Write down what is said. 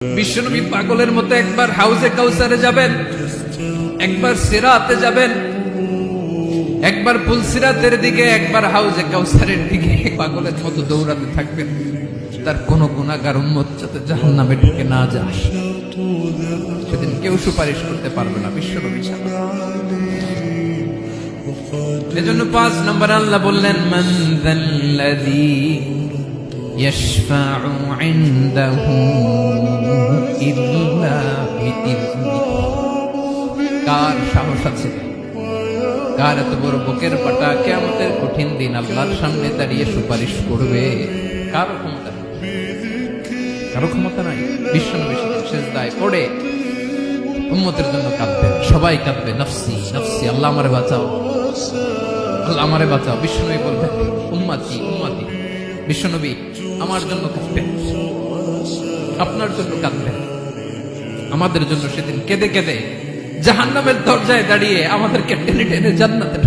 বিশ্বনবী পাগলের মতো একবার হাউজে কাউসারে যাবেন, একবার সিরাতে যাবেন, একবার পুলসিরাতের দিকে, একবার হাউজে কাউসারের দিকে পাগলের মতো দৌড়াতে থাকবেন। তার কোন গুনাহগার উম্মত যাতে জাহান্নামে ঢুকে না যায়, সেদিন কেউ সুপারিশ করতে পারবে না বিশ্বনবী ছাড়া। এজন্য 5 নম্বর আল্লাহ বললেন, মান যাল্লাযী ইয়াশফাউ ইনদাহু ইল্লা বিইযনিহি। কার সাহস আছে, কার এত বড় বুকের পাটা কিয়ামতের কঠিন দিন আল্লাহর সামনে দাঁড়িয়ে সুপারিশ করবে? কারো ক্ষমতা নেই, কারো ক্ষমতা নাই। বিশ্বনবী সিজদায় পড়ে উম্মতের জন্য কাঁদবেন, সবাই কাঁদবে, নফসি নফসি, আল্লাহ আমারে বাঁচাও, আল্লাহ আমারে বাঁচাও। বিশ্বনবী বলবেন, উম্মতি উম্মতি। বিশ্বনবী আমার জন্য কাঁদবেন, আপনার জন্য কাঁদবেন, আমাদের জন্য সেদিন কেঁদে কেঁদে জাহান্নামের দরজায় দাঁড়িয়ে আমাদেরকে টেনে টেনে জান্নাতে